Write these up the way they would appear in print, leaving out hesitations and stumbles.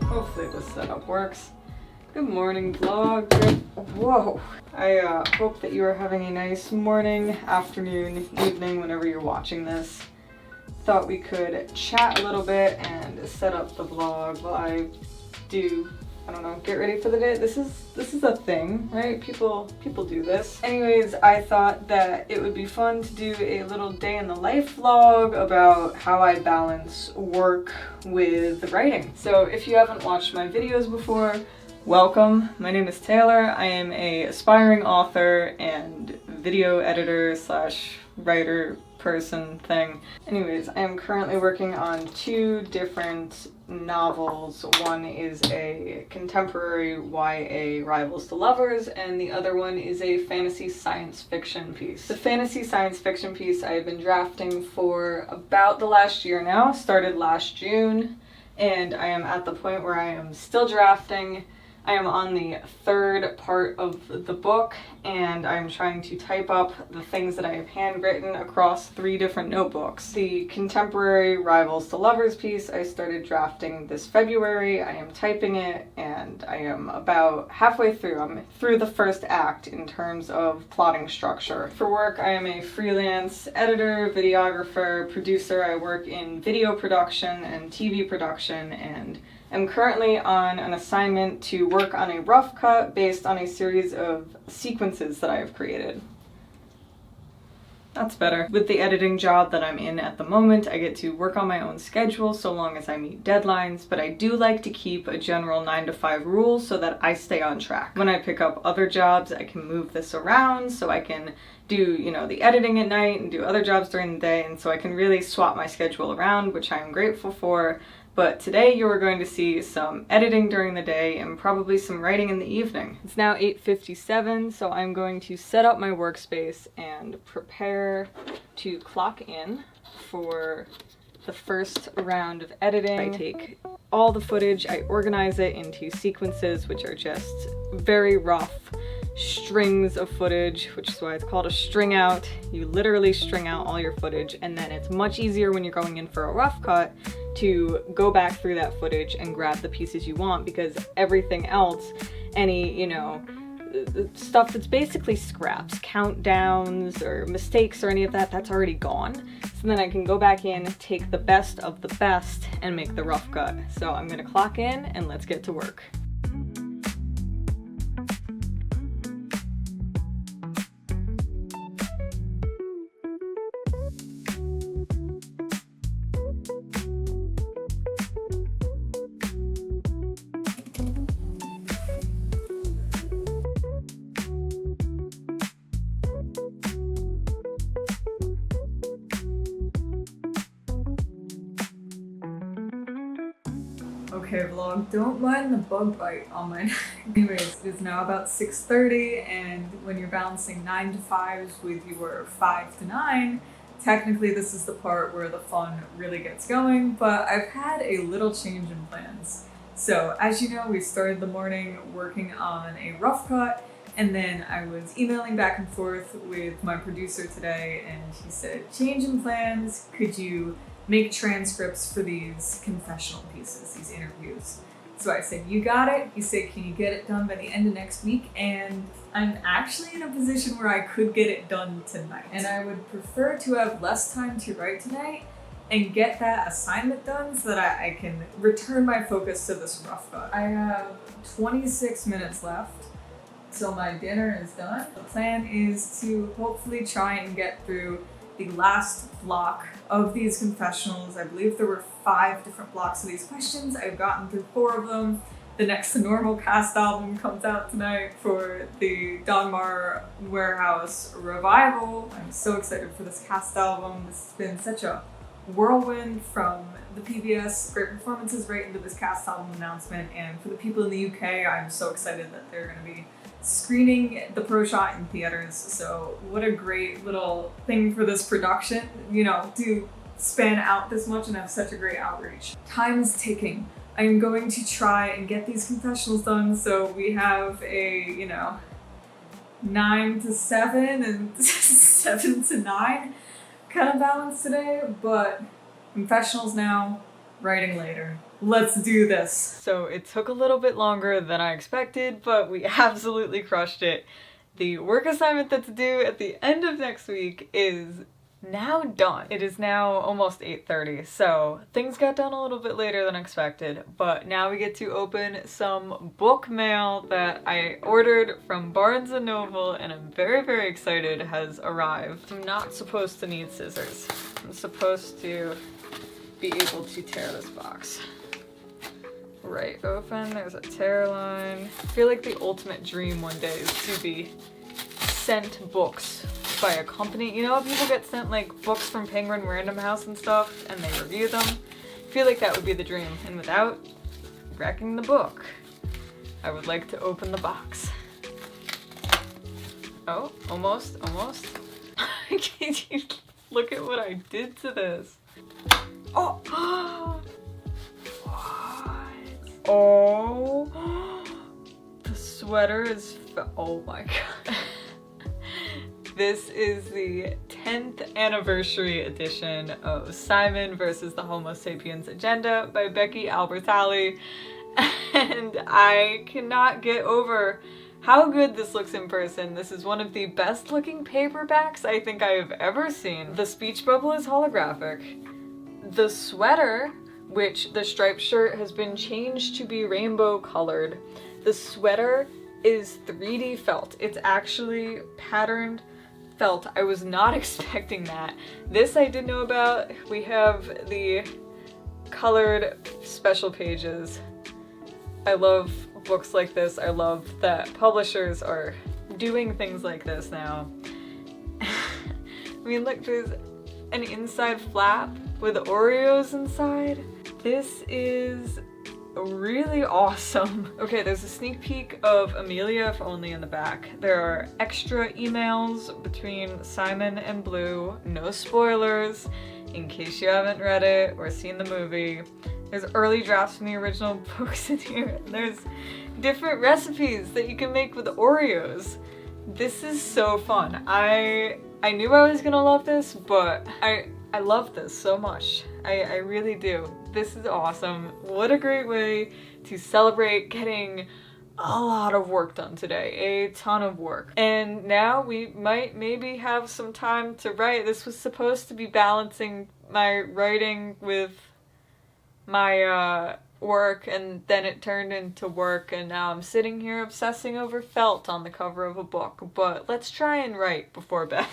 Hopefully this setup works. Good morning, vlog. Whoa. I hope that you are having a nice morning, afternoon, evening, whenever you're watching this. Thought we could chat a little bit and set up the vlog while I do, I don't know, get ready for the day. This is a thing, right? People do this. Anyways, I thought that it would be fun to do a little day in the life vlog about how I balance work with writing. So if you haven't watched my videos before, welcome. My name is Taylor. I am an aspiring author and video editor slash writer person thing. Anyways, I am currently working on 2 different novels. One is a contemporary YA rivals to lovers, and the other one is a fantasy science fiction piece. The fantasy science fiction piece I have been drafting for about the last year now, started last June, and I am at the point where I am still drafting. I am on the 3rd part of the book, and I'm trying to type up the things that I have handwritten across 3 different notebooks. The contemporary rivals to lovers piece I started drafting this February. I am typing it, and I am about halfway through. I'm through the first act in terms of plotting structure. For work, I am a freelance editor, videographer, producer. I work in video production and TV production, and I'm currently on an assignment to work on a rough cut based on a series of sequences that I have created. That's better. With the editing job that I'm in at the moment, I get to work on my own schedule so long as I meet deadlines, but I do like to keep a general 9 to 5 rule so that I stay on track. When I pick up other jobs, I can move this around so I can do, you know, the editing at night and do other jobs during the day, and so I can really swap my schedule around, which I am grateful for. But today you are going to see some editing during the day and probably some writing in the evening. It's now 8:57, so I'm going to set up my workspace and prepare to clock in for the first round of editing. I take all the footage, I organize it into sequences, which are just very rough strings of footage, which is why it's called a string out. You literally string out all your footage, and then it's much easier when you're going in for a rough cut to go back through that footage and grab the pieces you want, because everything else, any, you know, stuff that's basically scraps, countdowns or mistakes or any of that, that's already gone. So then I can go back in, take the best of the best, and make the rough cut. So I'm gonna clock in and let's get to work. Okay vlog, don't mind the bug bite on my neck. Anyways, it is now about 6:30, and when you're balancing 9 to 5s with your 5 to 9, technically this is the part where the fun really gets going, but I've had a little change in plans. So as you know, we started the morning working on a rough cut, and then I was emailing back and forth with my producer today, and he said, change in plans, could you make transcripts for these confessional pieces, these interviews? So I said, you got it. He said, can you get it done by the end of next week? And I'm actually in a position where I could get it done tonight. And I would prefer to have less time to write tonight and get that assignment done so that I can return my focus to this rough cut. I have 26 minutes left till my dinner is done. The plan is to hopefully try and get through the last block of these confessionals. I believe there were 5 different blocks of these questions. I've gotten through 4 of them. The Next to Normal cast album comes out tonight for the Donmar Warehouse revival. I'm so excited for this cast album. This has been such a whirlwind from the PBS, great performances right into this cast album announcement, and for the people in the UK, I'm so excited that they're going to be screening The Pro Shot in theaters. So what a great little thing for this production, you know, to span out this much and have such a great outreach. Time is ticking. I'm going to try and get these confessionals done, so we have a, you know, 9 to 7 and 7 to 9 kind of balance today, but confessionals now, writing later. Let's do this. So it took a little bit longer than I expected, but we absolutely crushed it. The work assignment that's due at the end of next week is now done. It is now almost 8:30, so things got done a little bit later than expected, but now we get to open some book mail that I ordered from Barnes & Noble, and I'm very, very excited has arrived. I'm not supposed to need scissors. I'm supposed to be able to tear this box. Right open, there's a tear line. I feel like the ultimate dream one day is to be sent books by a company. You know how people get sent like books from Penguin Random House and stuff and they review them? I feel like that would be the dream, and without wrecking the book, I would like to open the box. Oh, almost. Can you look at what I did to this? Oh! What? Oh! The sweater is, oh my god. This is the 10th anniversary edition of Simon versus the Homosapien Agenda by Becky Albertalli, and I cannot get over how good this looks in person. This is one of the best looking paperbacks I think I have ever seen. The speech bubble is holographic. The sweater, which the striped shirt has been changed to be rainbow colored, the sweater is 3D felt. It's actually patterned felt. I was not expecting that. This I did know about. We have the colored special pages. I love books like this. I love that publishers are doing things like this now. I mean, look, there's an inside flap with Oreos inside. This is really awesome. Okay, there's a sneak peek of Amelia, if only in the back. There are extra emails between Simon and Blue. No spoilers, in case you haven't read it or seen the movie. There's early drafts from the original books in here. There's different recipes that you can make with Oreos. This is so fun. I knew I was gonna love this, but I love this so much. I really do. This is awesome. What a great way to celebrate getting a lot of work done today. A ton of work. And now we might maybe have some time to write. This was supposed to be balancing my writing with my work, and then it turned into work, and now I'm sitting here obsessing over felt on the cover of a book. But let's try and write before bed.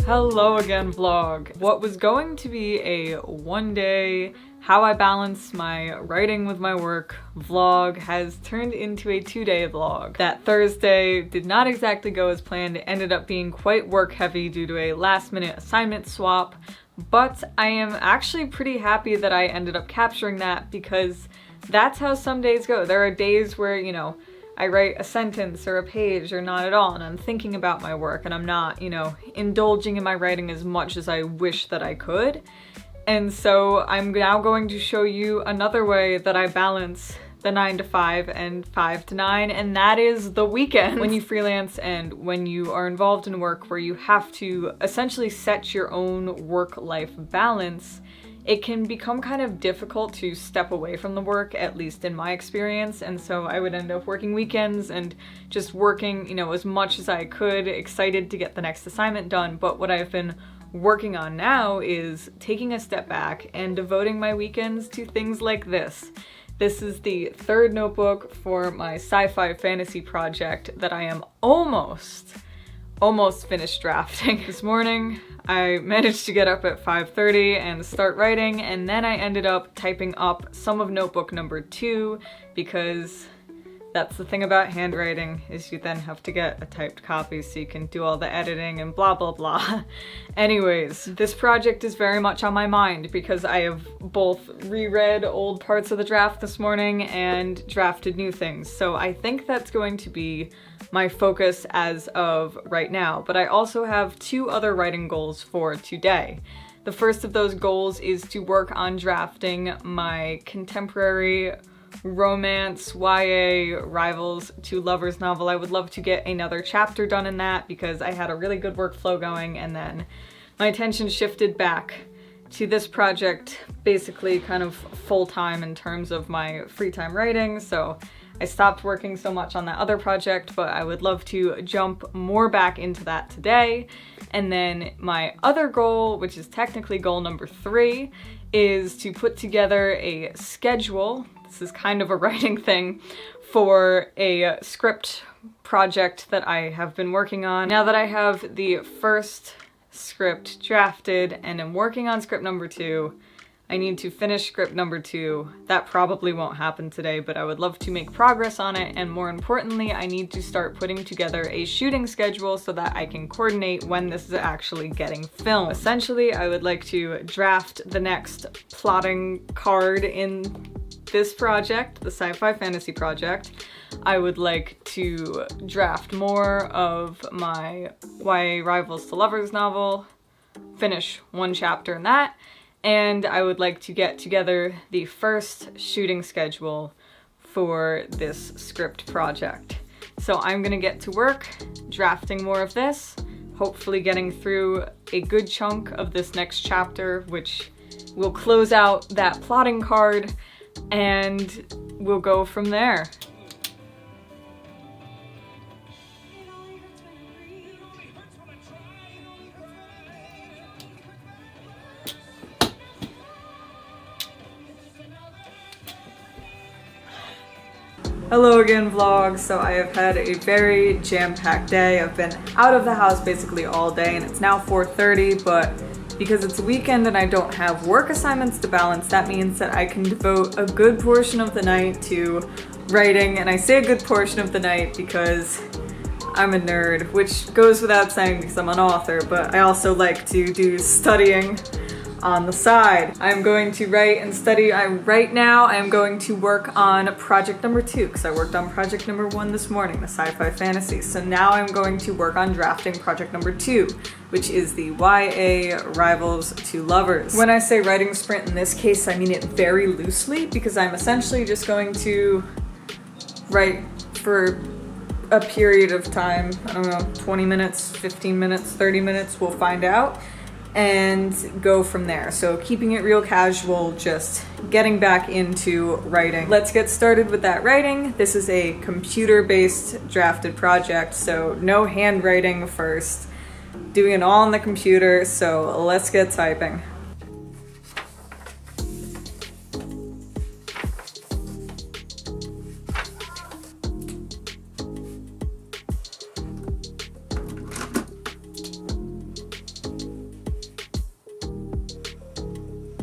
Hello again, vlog. What was going to be a one-day how I balance my writing with my work vlog has turned into a 2-day vlog. That Thursday did not exactly go as planned. It ended up being quite work heavy due to a last-minute assignment swap, but I am actually pretty happy that I ended up capturing that, because that's how some days go. There are days where, you know, I write a sentence or a page or not at all, and I'm thinking about my work and I'm not, you know, indulging in my writing as much as I wish that I could. And so I'm now going to show you another way that I balance the 9 to 5 and 5 to 9, and that is the weekend. When you freelance and when you are involved in work where you have to essentially set your own work-life balance, it can become kind of difficult to step away from the work, at least in my experience. And so I would end up working weekends and just working, you know, as much as I could, excited to get the next assignment done. But what I've been working on now is taking a step back and devoting my weekends to things like this. This is the third notebook for my sci-fi fantasy project that I am almost almost finished drafting. This morning, I managed to get up at 5:30 and start writing, and then I ended up typing up some of notebook number 2 because that's the thing about handwriting, is you then have to get a typed copy so you can do all the editing and blah blah blah. Anyways, this project is very much on my mind because I have both reread old parts of the draft this morning and drafted new things. So I think that's going to be my focus as of right now. But I also have 2 other writing goals for today. The first of those goals is to work on drafting my contemporary romance YA rivals to lovers novel. I would love to get another chapter done in that because I had a really good workflow going, and then my attention shifted back to this project basically kind of full-time in terms of my free time writing, so I stopped working so much on that other project, but I would love to jump more back into that today. And then my other goal, which is technically goal number 3, is to put together a schedule. This is kind of a writing thing for a script project that I have been working on. Now that I have the first script drafted and am working on script number 2, I need to finish script number 2. That probably won't happen today, but I would love to make progress on it, and more importantly, I need to start putting together a shooting schedule so that I can coordinate when this is actually getting filmed. Essentially, I would like to draft the next plotting card in this project, the sci-fi fantasy project. I would like to draft more of my YA Rivals to Lovers novel, finish 1 chapter in that, and I would like to get together the first shooting schedule for this script project. So I'm gonna get to work drafting more of this, hopefully getting through a good chunk of this next chapter, which will close out that plotting card, and we'll go from there. Hello again, vlog. So I have had a very jam-packed day. I've been out of the house basically all day, and it's now 4:30, but because it's a weekend and I don't have work assignments to balance, that means that I can devote a good portion of the night to writing. And I say a good portion of the night because I'm a nerd, which goes without saying because I'm an author, but I also like to do studying on the side. I'm going to write and study. Right now I am going to work on project number 2 because I worked on project number 1 this morning, the sci-fi fantasy. So now I'm going to work on drafting project number 2, which is the YA Rivals to Lovers. When I say writing sprint in this case, I mean it very loosely because I'm essentially just going to write for a period of time, I don't know, 20 minutes, 15 minutes, 30 minutes, we'll find out, and go from there. So keeping it real casual, just getting back into writing. Let's get started with that writing. This is a computer-based drafted project, so no handwriting first. Doing it all on the computer, so let's get typing.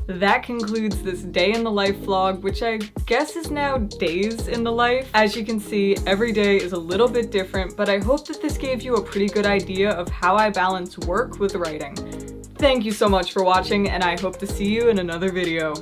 That concludes this day in the life vlog, which I guess is now days in the life. As you can see, every day is a little bit different, but I hope that this gave you a pretty good idea of how I balance work with writing. Thank you so much for watching, and I hope to see you in another video.